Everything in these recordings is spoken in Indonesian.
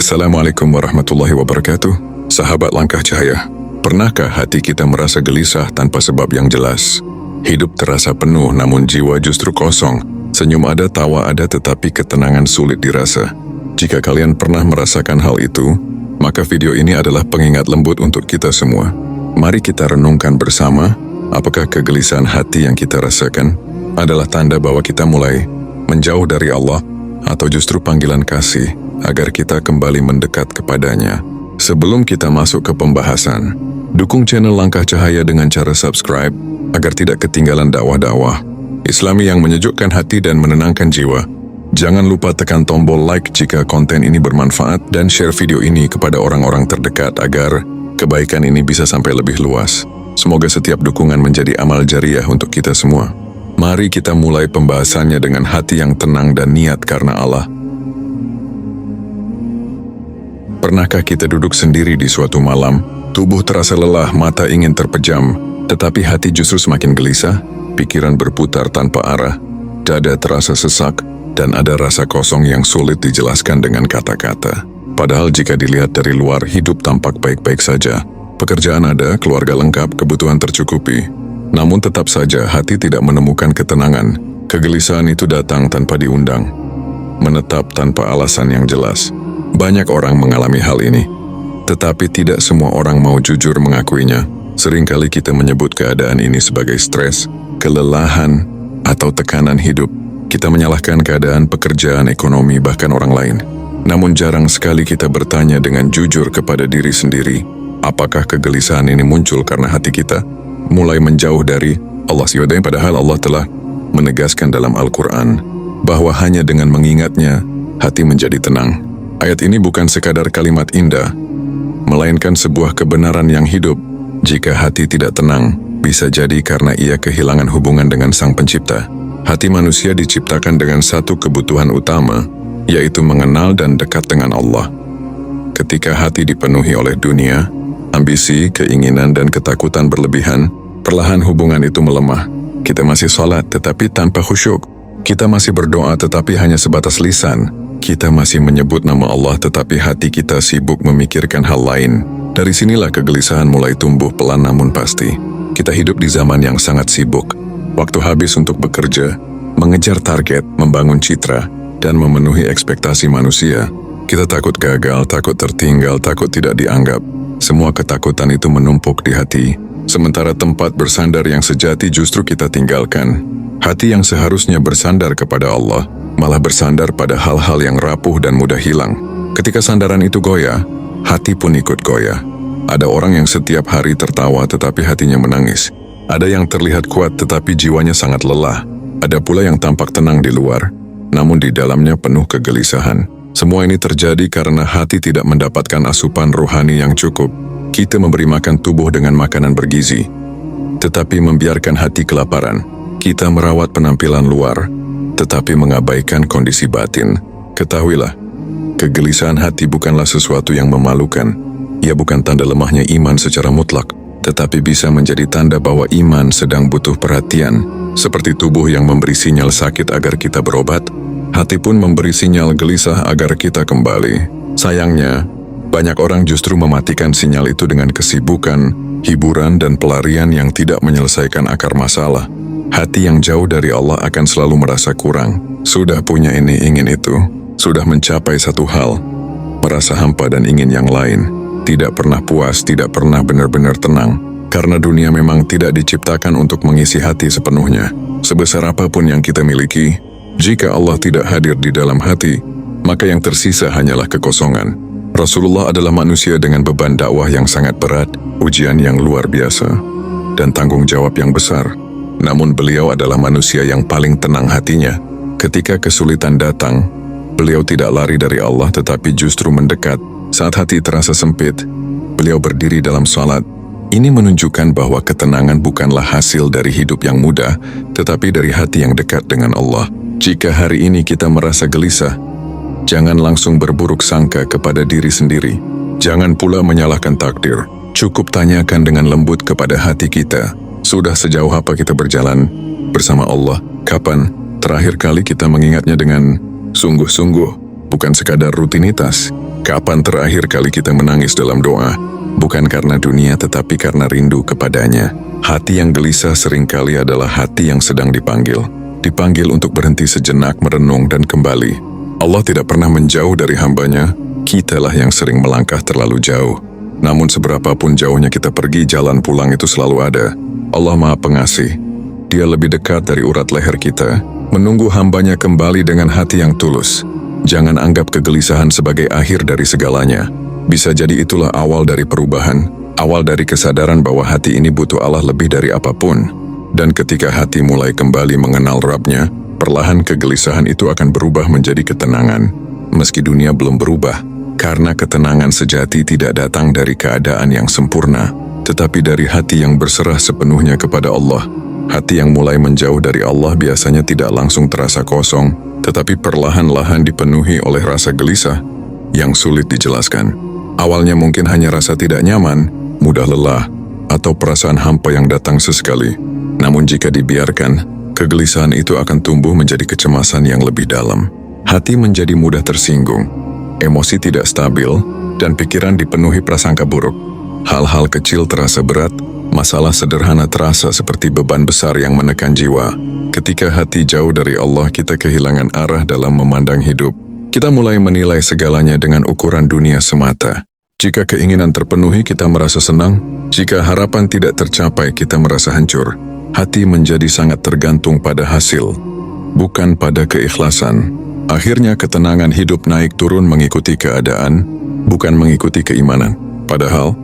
Assalamualaikum warahmatullahi wabarakatuh. Sahabat Langkah Cahaya, pernahkah hati kita merasa gelisah tanpa sebab yang jelas? Hidup terasa penuh namun jiwa justru kosong. Senyum ada, tawa ada, tetapi ketenangan sulit dirasa. Jika kalian pernah merasakan hal itu, maka video ini adalah pengingat lembut untuk kita semua. Mari kita renungkan bersama, apakah kegelisahan hati yang kita rasakan adalah tanda bahwa kita mulai menjauh dari Allah, atau justru panggilan kasih agar kita kembali mendekat kepadanya. Sebelum kita masuk ke pembahasan, dukung channel Langkah Cahaya dengan cara subscribe agar tidak ketinggalan dakwah-dakwah Islami yang menyejukkan hati dan menenangkan jiwa. Jangan lupa tekan tombol like jika konten ini bermanfaat dan share video ini kepada orang-orang terdekat agar kebaikan ini bisa sampai lebih luas. Semoga setiap dukungan menjadi amal jariah untuk kita semua. Mari kita mulai pembahasannya dengan hati yang tenang dan niat karena Allah. Pernahkah kita duduk sendiri di suatu malam, tubuh terasa lelah, mata ingin terpejam, tetapi hati justru semakin gelisah, pikiran berputar tanpa arah, dada terasa sesak, dan ada rasa kosong yang sulit dijelaskan dengan kata-kata. Padahal jika dilihat dari luar, hidup tampak baik-baik saja. Pekerjaan ada, keluarga lengkap, kebutuhan tercukupi. Namun tetap saja hati tidak menemukan ketenangan. Kegelisahan itu datang tanpa diundang, menetap tanpa alasan yang jelas. Banyak orang mengalami hal ini, tetapi tidak semua orang mau jujur mengakuinya. Seringkali kita menyebut keadaan ini sebagai stres, kelelahan, atau tekanan hidup. Kita menyalahkan keadaan, pekerjaan, ekonomi, bahkan orang lain. Namun jarang sekali kita bertanya dengan jujur kepada diri sendiri, apakah kegelisahan ini muncul karena hati kita mulai menjauh dari Allah SWT? Padahal Allah telah menegaskan dalam Al-Quran bahwa hanya dengan mengingatnya, hati menjadi tenang. Ayat ini bukan sekadar kalimat indah, melainkan sebuah kebenaran yang hidup. Jika hati tidak tenang, bisa jadi karena ia kehilangan hubungan dengan Sang Pencipta. Hati manusia diciptakan dengan satu kebutuhan utama, yaitu mengenal dan dekat dengan Allah. Ketika hati dipenuhi oleh dunia, ambisi, keinginan, dan ketakutan berlebihan, perlahan hubungan itu melemah. Kita masih sholat tetapi tanpa khusyuk. Kita masih berdoa tetapi hanya sebatas lisan. Kita masih menyebut nama Allah tetapi hati kita sibuk memikirkan hal lain. Dari sinilah kegelisahan mulai tumbuh pelan namun pasti. Kita hidup di zaman yang sangat sibuk. Waktu habis untuk bekerja, mengejar target, membangun citra, dan memenuhi ekspektasi manusia. Kita takut gagal, takut tertinggal, takut tidak dianggap. Semua ketakutan itu menumpuk di hati. Sementara tempat bersandar yang sejati justru kita tinggalkan. Hati yang seharusnya bersandar kepada Allah malah bersandar pada hal-hal yang rapuh dan mudah hilang. Ketika sandaran itu goyah, hati pun ikut goyah. Ada orang yang setiap hari tertawa tetapi hatinya menangis. Ada yang terlihat kuat tetapi jiwanya sangat lelah. Ada pula yang tampak tenang di luar, namun di dalamnya penuh kegelisahan. Semua ini terjadi karena hati tidak mendapatkan asupan rohani yang cukup. Kita memberi makan tubuh dengan makanan bergizi, tetapi membiarkan hati kelaparan. Kita merawat penampilan luar, tetapi mengabaikan kondisi batin. Ketahuilah, kegelisahan hati bukanlah sesuatu yang memalukan. Ia bukan tanda lemahnya iman secara mutlak, tetapi bisa menjadi tanda bahwa iman sedang butuh perhatian. Seperti tubuh yang memberi sinyal sakit agar kita berobat, hati pun memberi sinyal gelisah agar kita kembali. Sayangnya, banyak orang justru mematikan sinyal itu dengan kesibukan, hiburan, dan pelarian yang tidak menyelesaikan akar masalah. Hati yang jauh dari Allah akan selalu merasa kurang. Sudah punya ini, ingin itu. Sudah mencapai satu hal, merasa hampa dan ingin yang lain. Tidak pernah puas, tidak pernah benar-benar tenang. Karena dunia memang tidak diciptakan untuk mengisi hati sepenuhnya. Sebesar apapun yang kita miliki, jika Allah tidak hadir di dalam hati, maka yang tersisa hanyalah kekosongan. Rasulullah adalah manusia dengan beban dakwah yang sangat berat, ujian yang luar biasa, dan tanggung jawab yang besar. Namun beliau adalah manusia yang paling tenang hatinya. Ketika kesulitan datang, beliau tidak lari dari Allah tetapi justru mendekat. Saat hati terasa sempit, beliau berdiri dalam salat. Ini menunjukkan bahwa ketenangan bukanlah hasil dari hidup yang mudah, tetapi dari hati yang dekat dengan Allah. Jika hari ini kita merasa gelisah, jangan langsung berburuk sangka kepada diri sendiri. Jangan pula menyalahkan takdir. Cukup tanyakan dengan lembut kepada hati kita. Sudah sejauh apa kita berjalan bersama Allah? Kapan terakhir kali kita mengingatnya dengan sungguh-sungguh, bukan sekadar rutinitas? Kapan terakhir kali kita menangis dalam doa? Bukan karena dunia tetapi karena rindu kepadanya. Hati yang gelisah seringkali adalah hati yang sedang dipanggil. Dipanggil untuk berhenti sejenak merenung dan kembali. Allah tidak pernah menjauh dari hambanya, kitalah yang sering melangkah terlalu jauh. Namun seberapapun jauhnya kita pergi, jalan pulang itu selalu ada. Allah Maha Pengasih. Dia lebih dekat dari urat leher kita, menunggu hambanya kembali dengan hati yang tulus. Jangan anggap kegelisahan sebagai akhir dari segalanya. Bisa jadi itulah awal dari perubahan, awal dari kesadaran bahwa hati ini butuh Allah lebih dari apapun. Dan ketika hati mulai kembali mengenal Rabb-Nya, perlahan kegelisahan itu akan berubah menjadi ketenangan. Meski dunia belum berubah, karena ketenangan sejati tidak datang dari keadaan yang sempurna, tetapi dari hati yang berserah sepenuhnya kepada Allah. Hati yang mulai menjauh dari Allah biasanya tidak langsung terasa kosong, tetapi perlahan-lahan dipenuhi oleh rasa gelisah yang sulit dijelaskan. Awalnya mungkin hanya rasa tidak nyaman, mudah lelah, atau perasaan hampa yang datang sesekali. Namun jika dibiarkan, kegelisahan itu akan tumbuh menjadi kecemasan yang lebih dalam. Hati menjadi mudah tersinggung, emosi tidak stabil, dan pikiran dipenuhi prasangka buruk. Hal-hal kecil terasa berat, masalah sederhana terasa seperti beban besar yang menekan jiwa. Ketika hati jauh dari Allah, kita kehilangan arah dalam memandang hidup. Kita mulai menilai segalanya dengan ukuran dunia semata. Jika keinginan terpenuhi, kita merasa senang. Jika harapan tidak tercapai, kita merasa hancur. Hati menjadi sangat tergantung pada hasil, bukan pada keikhlasan. Akhirnya ketenangan hidup naik turun mengikuti keadaan, bukan mengikuti keimanan. Padahal,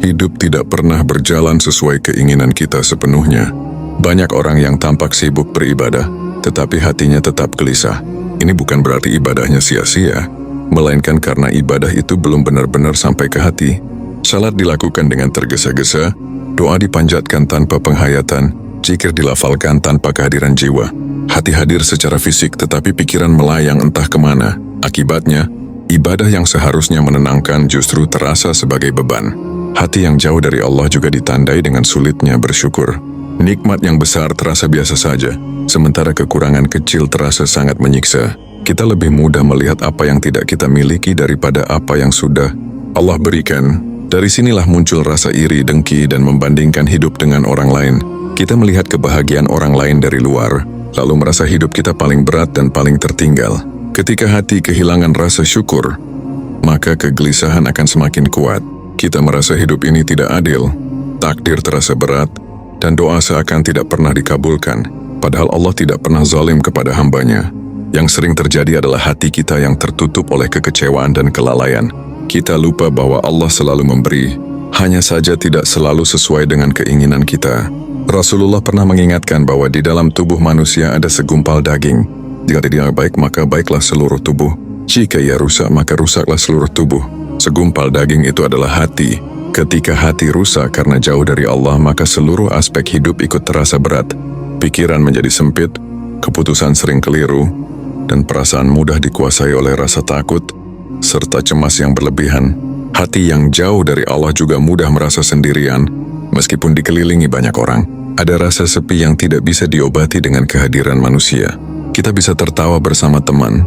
hidup tidak pernah berjalan sesuai keinginan kita sepenuhnya. Banyak orang yang tampak sibuk beribadah, tetapi hatinya tetap gelisah. Ini bukan berarti ibadahnya sia-sia, melainkan karena ibadah itu belum benar-benar sampai ke hati. Salat dilakukan dengan tergesa-gesa, doa dipanjatkan tanpa penghayatan, zikir dilafalkan tanpa kehadiran jiwa. Hati hadir secara fisik tetapi pikiran melayang entah kemana. Akibatnya, ibadah yang seharusnya menenangkan justru terasa sebagai beban. Hati yang jauh dari Allah juga ditandai dengan sulitnya bersyukur. Nikmat yang besar terasa biasa saja, sementara kekurangan kecil terasa sangat menyiksa. Kita lebih mudah melihat apa yang tidak kita miliki daripada apa yang sudah Allah berikan. Dari sinilah muncul rasa iri, dengki, dan membandingkan hidup dengan orang lain. Kita melihat kebahagiaan orang lain dari luar, lalu merasa hidup kita paling berat dan paling tertinggal. Ketika hati kehilangan rasa syukur, maka kegelisahan akan semakin kuat. Kita merasa hidup ini tidak adil, takdir terasa berat, dan doa seakan tidak pernah dikabulkan. Padahal Allah tidak pernah zalim kepada hambanya. Yang sering terjadi adalah hati kita yang tertutup oleh kekecewaan dan kelalaian. Kita lupa bahwa Allah selalu memberi, hanya saja tidak selalu sesuai dengan keinginan kita. Rasulullah pernah mengingatkan bahwa di dalam tubuh manusia ada segumpal daging. Jika dia baik, maka baiklah seluruh tubuh. Jika ia rusak, maka rusaklah seluruh tubuh. Segumpal daging itu adalah hati. Ketika hati rusak karena jauh dari Allah, maka seluruh aspek hidup ikut terasa berat. Pikiran menjadi sempit, keputusan sering keliru, dan perasaan mudah dikuasai oleh rasa takut, serta cemas yang berlebihan. Hati yang jauh dari Allah juga mudah merasa sendirian, meskipun dikelilingi banyak orang. Ada rasa sepi yang tidak bisa diobati dengan kehadiran manusia. Kita bisa tertawa bersama teman,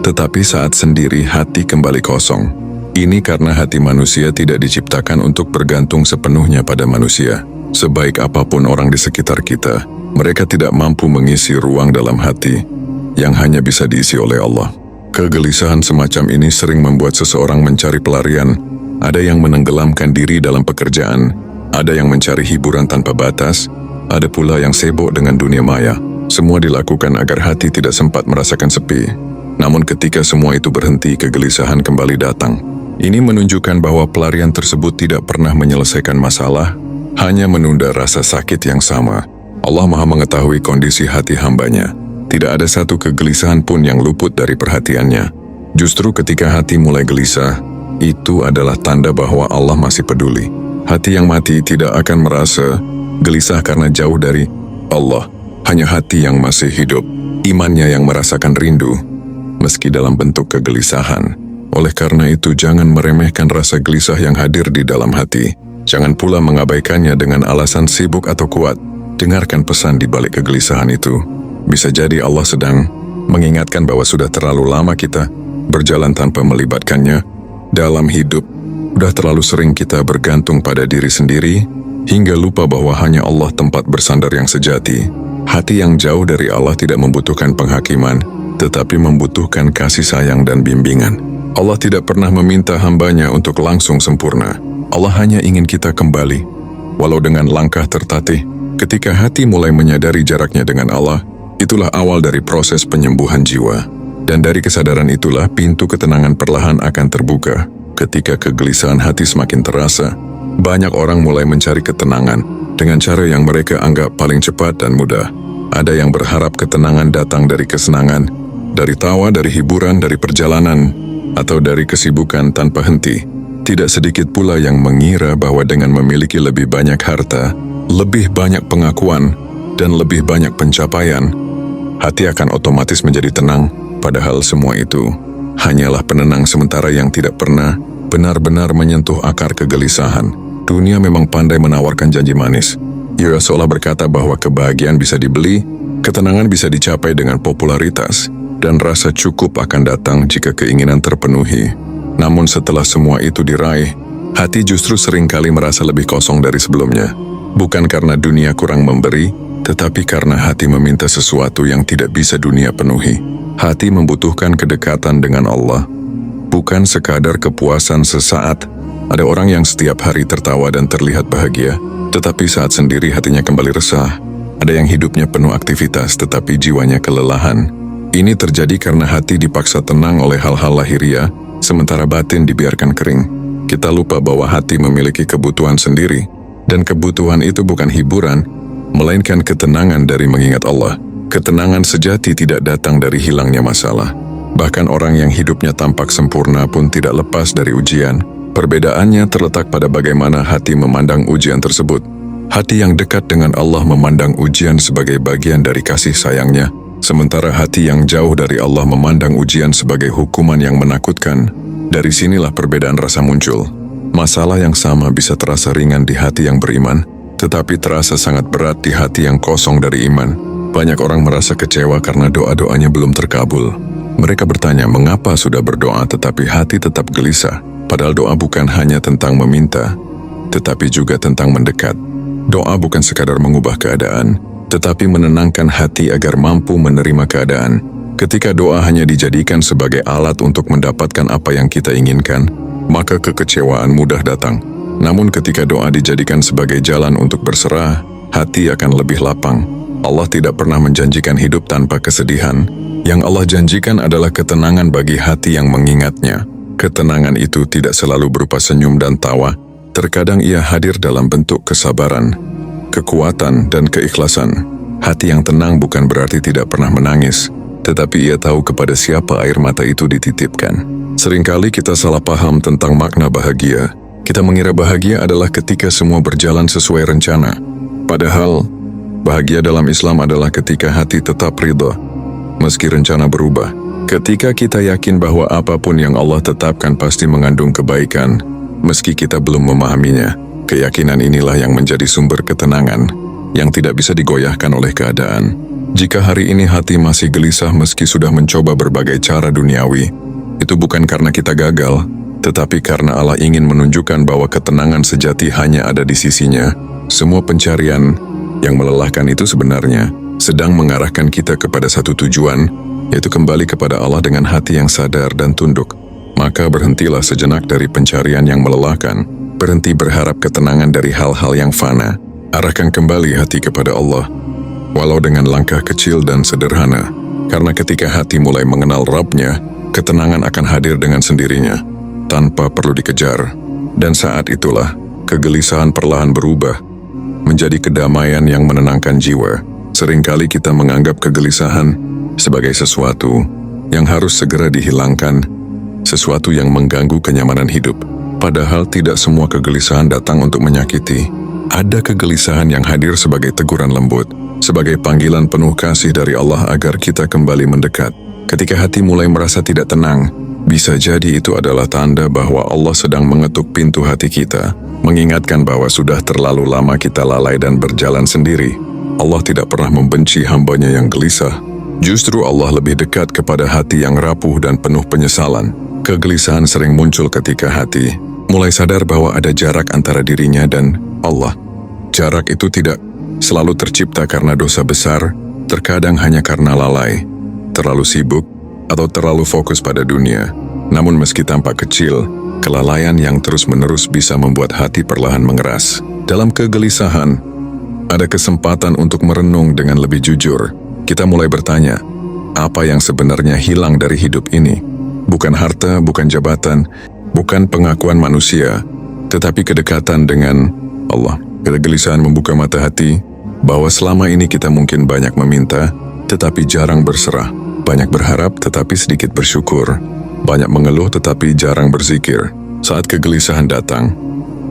tetapi saat sendiri hati kembali kosong. Ini karena hati manusia tidak diciptakan untuk bergantung sepenuhnya pada manusia. Sebaik apapun orang di sekitar kita, mereka tidak mampu mengisi ruang dalam hati yang hanya bisa diisi oleh Allah. Kegelisahan semacam ini sering membuat seseorang mencari pelarian. Ada yang menenggelamkan diri dalam pekerjaan, ada yang mencari hiburan tanpa batas, ada pula yang sibuk dengan dunia maya. Semua dilakukan agar hati tidak sempat merasakan sepi. Namun ketika semua itu berhenti, kegelisahan kembali datang. Ini menunjukkan bahwa pelarian tersebut tidak pernah menyelesaikan masalah, hanya menunda rasa sakit yang sama. Allah Maha mengetahui kondisi hati hambanya. Tidak ada satu kegelisahan pun yang luput dari perhatiannya. Justru ketika hati mulai gelisah, itu adalah tanda bahwa Allah masih peduli. Hati yang mati tidak akan merasa gelisah karena jauh dari Allah. Hanya hati yang masih hidup, imannya yang merasakan rindu, meski dalam bentuk kegelisahan. Oleh karena itu, jangan meremehkan rasa gelisah yang hadir di dalam hati. Jangan pula mengabaikannya dengan alasan sibuk atau kuat. Dengarkan pesan di balik kegelisahan itu. Bisa jadi Allah sedang mengingatkan bahwa sudah terlalu lama kita berjalan tanpa melibatkannya, Dalam hidup, udah terlalu sering kita bergantung pada diri sendiri, hingga lupa bahwa hanya Allah tempat bersandar yang sejati. Hati yang jauh dari Allah tidak membutuhkan penghakiman, tetapi membutuhkan kasih sayang dan bimbingan. Allah tidak pernah meminta hambanya untuk langsung sempurna. Allah hanya ingin kita kembali, walau dengan langkah tertatih. Ketika hati mulai menyadari jaraknya dengan Allah, itulah awal dari proses penyembuhan jiwa. Dan dari kesadaran itulah pintu ketenangan perlahan akan terbuka. Ketika kegelisahan hati semakin terasa, banyak orang mulai mencari ketenangan dengan cara yang mereka anggap paling cepat dan mudah. Ada yang berharap ketenangan datang dari kesenangan, dari tawa, dari hiburan, dari perjalanan, atau dari kesibukan tanpa henti. Tidak sedikit pula yang mengira bahwa dengan memiliki lebih banyak harta, lebih banyak pengakuan, dan lebih banyak pencapaian, hati akan otomatis menjadi tenang. Padahal semua itu hanyalah penenang sementara yang tidak pernah benar-benar menyentuh akar kegelisahan. Dunia memang pandai menawarkan janji manis. Ia seolah berkata bahwa kebahagiaan bisa dibeli, ketenangan bisa dicapai dengan popularitas, dan rasa cukup akan datang jika keinginan terpenuhi. Namun setelah semua itu diraih, hati justru seringkali merasa lebih kosong dari sebelumnya. Bukan karena dunia kurang memberi, tetapi karena hati meminta sesuatu yang tidak bisa dunia penuhi. Hati membutuhkan kedekatan dengan Allah, bukan sekadar kepuasan sesaat. Ada orang yang setiap hari tertawa dan terlihat bahagia, tetapi saat sendiri hatinya kembali resah. Ada yang hidupnya penuh aktivitas, tetapi jiwanya kelelahan. Ini terjadi karena hati dipaksa tenang oleh hal-hal lahiriah, sementara batin dibiarkan kering. Kita lupa bahwa hati memiliki kebutuhan sendiri, dan kebutuhan itu bukan hiburan, melainkan ketenangan dari mengingat Allah. Ketenangan sejati tidak datang dari hilangnya masalah. Bahkan orang yang hidupnya tampak sempurna pun tidak lepas dari ujian. Perbedaannya terletak pada bagaimana hati memandang ujian tersebut. Hati yang dekat dengan Allah memandang ujian sebagai bagian dari kasih sayangnya, sementara hati yang jauh dari Allah memandang ujian sebagai hukuman yang menakutkan. Dari sinilah perbedaan rasa muncul. Masalah yang sama bisa terasa ringan di hati yang beriman, tetapi terasa sangat berat di hati yang kosong dari iman. Banyak orang merasa kecewa karena doa-doanya belum terkabul. Mereka bertanya mengapa sudah berdoa tetapi hati tetap gelisah. Padahal doa bukan hanya tentang meminta, tetapi juga tentang mendekat. Doa bukan sekadar mengubah keadaan, tetapi menenangkan hati agar mampu menerima keadaan. Ketika doa hanya dijadikan sebagai alat untuk mendapatkan apa yang kita inginkan, maka kekecewaan mudah datang. Namun ketika doa dijadikan sebagai jalan untuk berserah, hati akan lebih lapang. Allah tidak pernah menjanjikan hidup tanpa kesedihan. Yang Allah janjikan adalah ketenangan bagi hati yang mengingatnya. Ketenangan itu tidak selalu berupa senyum dan tawa. Terkadang ia hadir dalam bentuk kesabaran, kekuatan, dan keikhlasan. Hati yang tenang bukan berarti tidak pernah menangis, tetapi ia tahu kepada siapa air mata itu dititipkan. Seringkali kita salah paham tentang makna bahagia. Kita mengira bahagia adalah ketika semua berjalan sesuai rencana. Padahal, bahagia dalam Islam adalah ketika hati tetap ridha, meski rencana berubah. Ketika kita yakin bahwa apapun yang Allah tetapkan pasti mengandung kebaikan, meski kita belum memahaminya. Keyakinan inilah yang menjadi sumber ketenangan, yang tidak bisa digoyahkan oleh keadaan. Jika hari ini hati masih gelisah meski sudah mencoba berbagai cara duniawi, itu bukan karena kita gagal, tetapi karena Allah ingin menunjukkan bahwa ketenangan sejati hanya ada di sisinya. Semua pencarian yang melelahkan itu sebenarnya sedang mengarahkan kita kepada satu tujuan, yaitu kembali kepada Allah dengan hati yang sadar dan tunduk. Maka berhentilah sejenak dari pencarian yang melelahkan, berhenti berharap ketenangan dari hal-hal yang fana. Arahkan kembali hati kepada Allah, walau dengan langkah kecil dan sederhana. Karena ketika hati mulai mengenal Rabb-Nya, ketenangan akan hadir dengan sendirinya, tanpa perlu dikejar. Dan saat itulah, kegelisahan perlahan berubah menjadi kedamaian yang menenangkan jiwa. Seringkali kita menganggap kegelisahan sebagai sesuatu yang harus segera dihilangkan, sesuatu yang mengganggu kenyamanan hidup. Padahal tidak semua kegelisahan datang untuk menyakiti. Ada kegelisahan yang hadir sebagai teguran lembut, sebagai panggilan penuh kasih dari Allah agar kita kembali mendekat. Ketika hati mulai merasa tidak tenang, bisa jadi itu adalah tanda bahwa Allah sedang mengetuk pintu hati kita, mengingatkan bahwa sudah terlalu lama kita lalai dan berjalan sendiri. Allah tidak pernah membenci hambanya yang gelisah. Justru Allah lebih dekat kepada hati yang rapuh dan penuh penyesalan. Kegelisahan sering muncul ketika hati mulai sadar bahwa ada jarak antara dirinya dan Allah. Jarak itu tidak selalu tercipta karena dosa besar, terkadang hanya karena lalai, terlalu sibuk, atau terlalu fokus pada dunia. Namun meski tampak kecil, kelalaian yang terus-menerus bisa membuat hati perlahan mengeras. Dalam kegelisahan, ada kesempatan untuk merenung dengan lebih jujur. Kita mulai bertanya, apa yang sebenarnya hilang dari hidup ini? Bukan harta, bukan jabatan, bukan pengakuan manusia, tetapi kedekatan dengan Allah. Kegelisahan membuka mata hati bahwa selama ini kita mungkin banyak meminta, tetapi jarang berserah. Banyak berharap, tetapi sedikit bersyukur. Banyak mengeluh, tetapi jarang berzikir. Saat kegelisahan datang,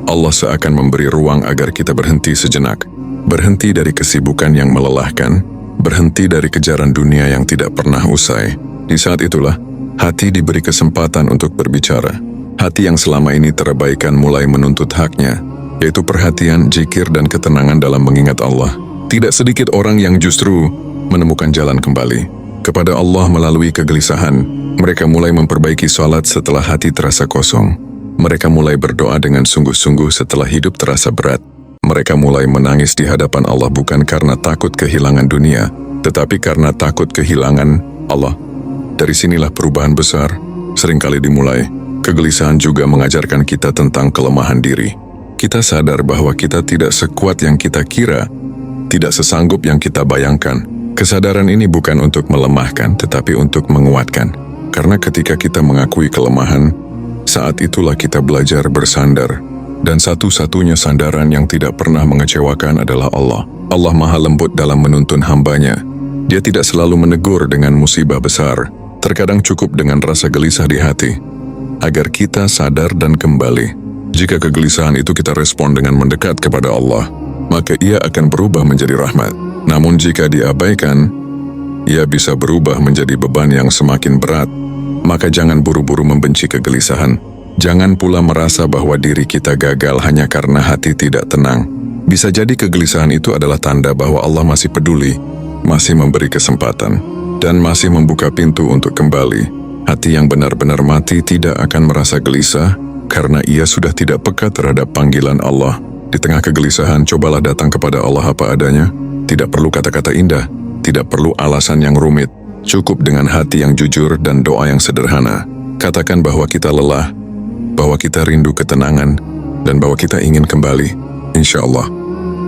Allah seakan memberi ruang agar kita berhenti sejenak. Berhenti dari kesibukan yang melelahkan, berhenti dari kejaran dunia yang tidak pernah usai. Di saat itulah, hati diberi kesempatan untuk berbicara. Hati yang selama ini terabaikan mulai menuntut haknya, yaitu perhatian, zikir, dan ketenangan dalam mengingat Allah. Tidak sedikit orang yang justru menemukan jalan kembali kepada Allah melalui kegelisahan. Mereka mulai memperbaiki salat setelah hati terasa kosong. Mereka mulai berdoa dengan sungguh-sungguh setelah hidup terasa berat. Mereka mulai menangis di hadapan Allah bukan karena takut kehilangan dunia, tetapi karena takut kehilangan Allah. Dari sinilah perubahan besar seringkali dimulai. Kegelisahan juga mengajarkan kita tentang kelemahan diri. Kita sadar bahwa kita tidak sekuat yang kita kira, tidak sesanggup yang kita bayangkan. Kesadaran ini bukan untuk melemahkan, tetapi untuk menguatkan. Karena ketika kita mengakui kelemahan, saat itulah kita belajar bersandar. Dan satu-satunya sandaran yang tidak pernah mengecewakan adalah Allah. Allah Maha Lembut dalam menuntun hambanya. Dia tidak selalu menegur dengan musibah besar. Terkadang cukup dengan rasa gelisah di hati, agar kita sadar dan kembali. Jika kegelisahan itu kita respon dengan mendekat kepada Allah, maka ia akan berubah menjadi rahmat. Namun jika diabaikan, ia bisa berubah menjadi beban yang semakin berat. Maka jangan buru-buru membenci kegelisahan. Jangan pula merasa bahwa diri kita gagal hanya karena hati tidak tenang. Bisa jadi kegelisahan itu adalah tanda bahwa Allah masih peduli, masih memberi kesempatan, dan masih membuka pintu untuk kembali. Hati yang benar-benar mati tidak akan merasa gelisah, karena ia sudah tidak peka terhadap panggilan Allah. Di tengah kegelisahan, cobalah datang kepada Allah apa adanya. Tidak perlu kata-kata indah, tidak perlu alasan yang rumit. Cukup dengan hati yang jujur dan doa yang sederhana. Katakan bahwa kita lelah, bahwa kita rindu ketenangan, dan bahwa kita ingin kembali. Insya Allah,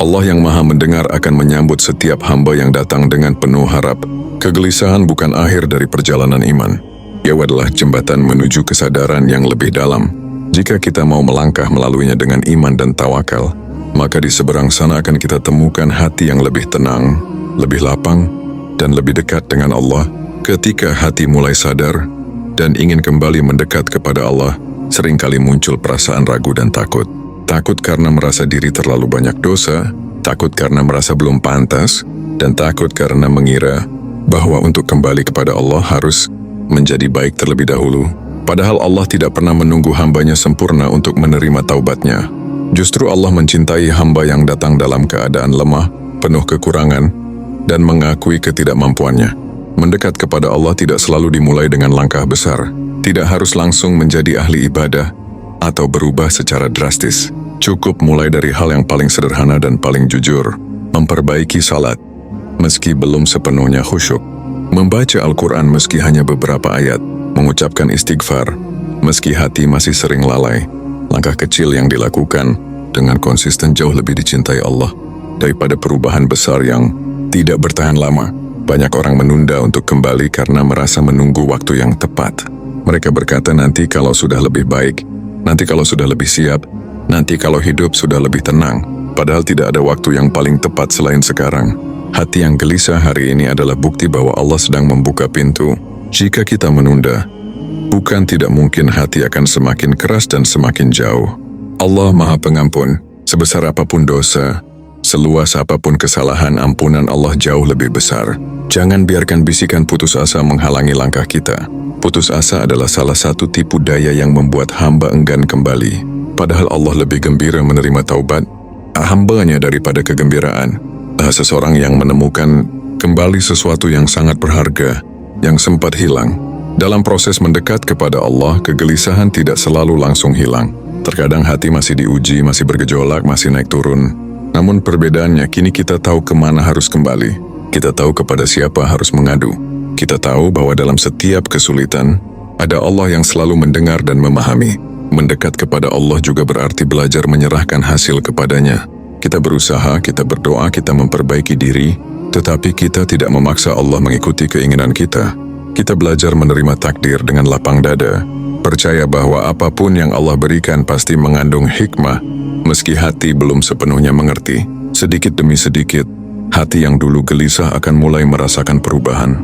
Allah yang Maha Mendengar akan menyambut setiap hamba yang datang dengan penuh harap. Kegelisahan bukan akhir dari perjalanan iman. Ia adalah jembatan menuju kesadaran yang lebih dalam. Jika kita mau melangkah melaluinya dengan iman dan tawakal, maka di seberang sana akan kita temukan hati yang lebih tenang, lebih lapang, dan lebih dekat dengan Allah. Ketika hati mulai sadar dan ingin kembali mendekat kepada Allah, seringkali muncul perasaan ragu dan takut. Takut karena merasa diri terlalu banyak dosa, takut karena merasa belum pantas, dan takut karena mengira bahwa untuk kembali kepada Allah harus menjadi baik terlebih dahulu. Padahal Allah tidak pernah menunggu hambanya sempurna untuk menerima taubatnya. Justru Allah mencintai hamba yang datang dalam keadaan lemah, penuh kekurangan, dan mengakui ketidakmampuannya. Mendekat kepada Allah tidak selalu dimulai dengan langkah besar. Tidak harus langsung menjadi ahli ibadah atau berubah secara drastis. Cukup mulai dari hal yang paling sederhana dan paling jujur. Memperbaiki salat, meski belum sepenuhnya khusyuk. Membaca Al-Quran meski hanya beberapa ayat. Mengucapkan istighfar, meski hati masih sering lalai. Langkah kecil yang dilakukan dengan konsisten jauh lebih dicintai Allah daripada perubahan besar yang tidak bertahan lama. Banyak orang menunda untuk kembali karena merasa menunggu waktu yang tepat. Mereka berkata nanti kalau sudah lebih baik, nanti kalau sudah lebih siap, nanti kalau hidup sudah lebih tenang. Padahal tidak ada waktu yang paling tepat selain sekarang. Hati yang gelisah hari ini adalah bukti bahwa Allah sedang membuka pintu. Jika kita menunda, bukan tidak mungkin hati akan semakin keras dan semakin jauh. Allah Maha Pengampun. Sebesar apapun dosa, seluas apapun kesalahan, ampunan Allah jauh lebih besar. Jangan biarkan bisikan putus asa menghalangi langkah kita. Putus asa adalah salah satu tipu daya yang membuat hamba enggan kembali. Padahal Allah lebih gembira menerima taubat hambanya daripada kegembiraan. Seseorang yang menemukan kembali sesuatu yang sangat berharga, yang sempat hilang, Dalam proses mendekat kepada Allah, kegelisahan tidak selalu langsung hilang. Terkadang hati masih diuji, masih bergejolak, masih naik turun. Namun perbedaannya, kini kita tahu kemana harus kembali. Kita tahu kepada siapa harus mengadu. Kita tahu bahwa dalam setiap kesulitan, ada Allah yang selalu mendengar dan memahami. Mendekat kepada Allah juga berarti belajar menyerahkan hasil kepadanya. Kita berusaha, kita berdoa, kita memperbaiki diri, tetapi kita tidak memaksa Allah mengikuti keinginan kita. Kita belajar menerima takdir dengan lapang dada, percaya bahwa apapun yang Allah berikan pasti mengandung hikmah, meski hati belum sepenuhnya mengerti. Sedikit demi sedikit, hati yang dulu gelisah akan mulai merasakan perubahan.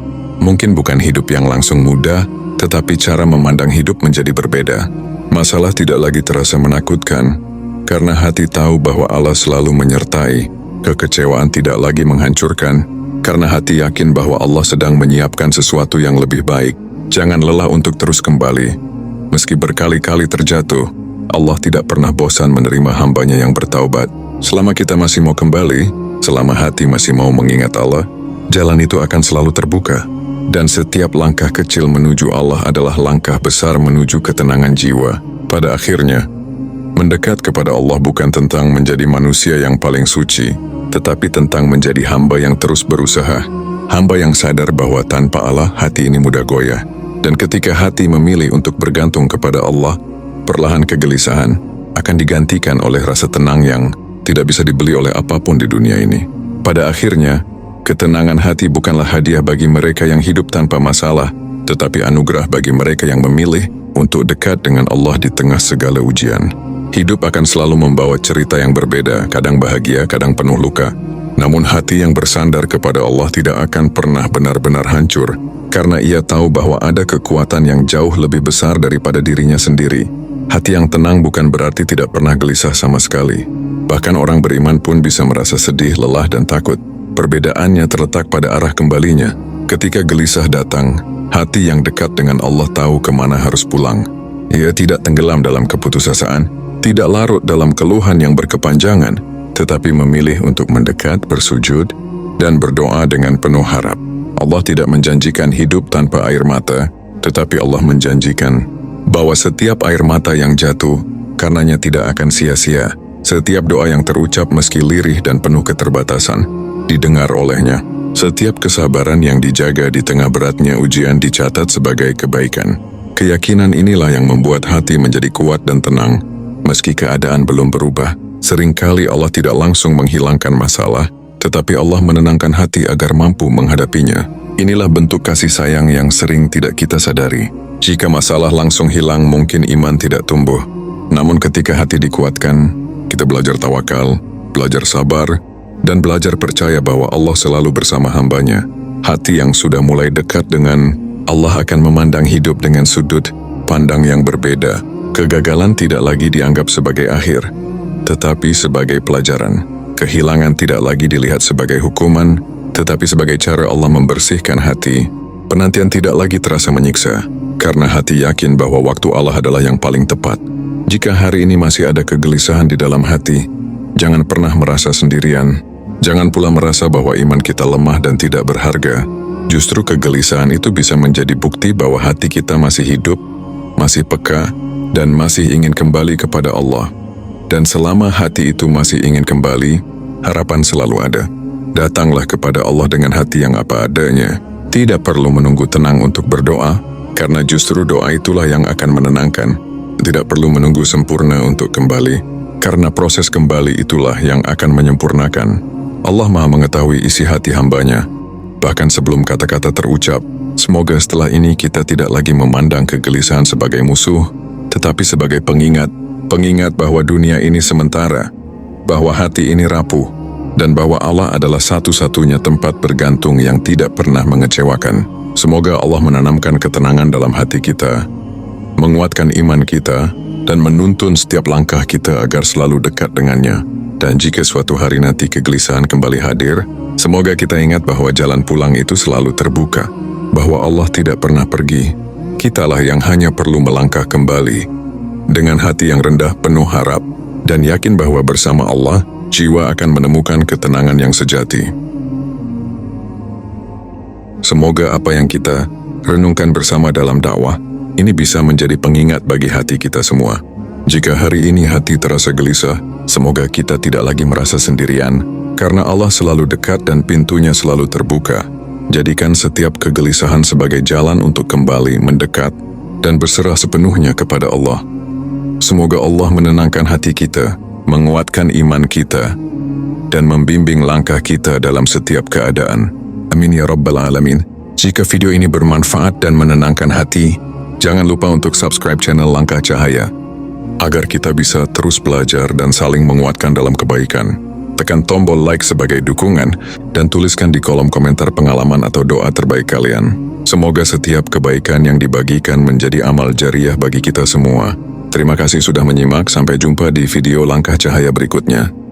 Mungkin bukan hidup yang langsung mudah, tetapi cara memandang hidup menjadi berbeda. Masalah tidak lagi terasa menakutkan, karena hati tahu bahwa Allah selalu menyertai. Kekecewaan tidak lagi menghancurkan, karena hati yakin bahwa Allah sedang menyiapkan sesuatu yang lebih baik. Jangan lelah untuk terus kembali. Meski berkali-kali terjatuh, Allah tidak pernah bosan menerima hambanya yang bertaubat. Selama kita masih mau kembali, selama hati masih mau mengingat Allah, jalan itu akan selalu terbuka. Dan setiap langkah kecil menuju Allah adalah langkah besar menuju ketenangan jiwa. Pada akhirnya, mendekat kepada Allah bukan tentang menjadi manusia yang paling suci, tetapi tentang menjadi hamba yang terus berusaha. Hamba yang sadar bahwa tanpa Allah hati ini mudah goyah. Dan ketika hati memilih untuk bergantung kepada Allah, perlahan kegelisahan akan digantikan oleh rasa tenang yang tidak bisa dibeli oleh apapun di dunia ini. Pada akhirnya, ketenangan hati bukanlah hadiah bagi mereka yang hidup tanpa masalah, tetapi anugerah bagi mereka yang memilih untuk dekat dengan Allah di tengah segala ujian. Hidup akan selalu membawa cerita yang berbeda, kadang bahagia, kadang penuh luka. Namun hati yang bersandar kepada Allah tidak akan pernah benar-benar hancur, karena ia tahu bahwa ada kekuatan yang jauh lebih besar daripada dirinya sendiri. Hati yang tenang bukan berarti tidak pernah gelisah sama sekali. Bahkan orang beriman pun bisa merasa sedih, lelah, dan takut. Perbedaannya terletak pada arah kembalinya. Ketika gelisah datang, hati yang dekat dengan Allah tahu kemana harus pulang. Ia tidak tenggelam dalam keputusasaan, tidak larut dalam keluhan yang berkepanjangan, tetapi memilih untuk mendekat, bersujud, dan berdoa dengan penuh harap. Allah tidak menjanjikan hidup tanpa air mata, tetapi Allah menjanjikan bahwa setiap air mata yang jatuh, karenanya tidak akan sia-sia. Setiap doa yang terucap meski lirih dan penuh keterbatasan, didengar olehnya. Setiap kesabaran yang dijaga di tengah beratnya ujian dicatat sebagai kebaikan. Keyakinan inilah yang membuat hati menjadi kuat dan tenang. Meski keadaan belum berubah, seringkali Allah tidak langsung menghilangkan masalah, tetapi Allah menenangkan hati agar mampu menghadapinya. Inilah bentuk kasih sayang yang sering tidak kita sadari. Jika masalah langsung hilang, mungkin iman tidak tumbuh. Namun ketika hati dikuatkan, kita belajar tawakal, belajar sabar, dan belajar percaya bahwa Allah selalu bersama hambanya. Hati yang sudah mulai dekat dengan Allah akan memandang hidup dengan sudut pandang yang berbeda. Kegagalan tidak lagi dianggap sebagai akhir, tetapi sebagai pelajaran. Kehilangan tidak lagi dilihat sebagai hukuman, tetapi sebagai cara Allah membersihkan hati. Penantian tidak lagi terasa menyiksa, karena hati yakin bahwa waktu Allah adalah yang paling tepat. Jika hari ini masih ada kegelisahan di dalam hati, jangan pernah merasa sendirian. Jangan pula merasa bahwa iman kita lemah dan tidak berharga. Justru kegelisahan itu bisa menjadi bukti bahwa hati kita masih hidup, masih peka, dan masih ingin kembali kepada Allah. Dan selama hati itu masih ingin kembali, harapan selalu ada. Datanglah kepada Allah dengan hati yang apa adanya. Tidak perlu menunggu tenang untuk berdoa, karena justru doa itulah yang akan menenangkan. Tidak perlu menunggu sempurna untuk kembali, karena proses kembali itulah yang akan menyempurnakan. Allah Maha mengetahui isi hati hambanya, bahkan sebelum kata-kata terucap. Semoga setelah ini kita tidak lagi memandang kegelisahan sebagai musuh, tetapi sebagai pengingat bahwa dunia ini sementara, bahwa hati ini rapuh, dan bahwa Allah adalah satu-satunya tempat bergantung yang tidak pernah mengecewakan. Semoga Allah menanamkan ketenangan dalam hati kita, menguatkan iman kita, dan menuntun setiap langkah kita agar selalu dekat dengannya. Dan jika suatu hari nanti kegelisahan kembali hadir, semoga kita ingat bahwa jalan pulang itu selalu terbuka, bahwa Allah tidak pernah pergi. Kitalah yang hanya perlu melangkah kembali. Dengan hati yang rendah penuh harap, dan yakin bahwa bersama Allah, jiwa akan menemukan ketenangan yang sejati. Semoga apa yang kita renungkan bersama dalam dakwah. Ini bisa menjadi pengingat bagi hati kita semua. Jika hari ini hati terasa gelisah, semoga kita tidak lagi merasa sendirian, karena Allah selalu dekat dan pintunya selalu terbuka. Jadikan setiap kegelisahan sebagai jalan untuk kembali mendekat dan berserah sepenuhnya kepada Allah. Semoga Allah menenangkan hati kita, menguatkan iman kita, dan membimbing langkah kita dalam setiap keadaan. Amin ya Rabbal Alamin. Jika video ini bermanfaat dan menenangkan hati, jangan lupa untuk subscribe channel Langkah Cahaya, agar kita bisa terus belajar dan saling menguatkan dalam kebaikan. Tekan tombol like sebagai dukungan, dan tuliskan di kolom komentar pengalaman atau doa terbaik kalian. Semoga setiap kebaikan yang dibagikan menjadi amal jariah bagi kita semua. Terima kasih sudah menyimak, sampai jumpa di video Langkah Cahaya berikutnya.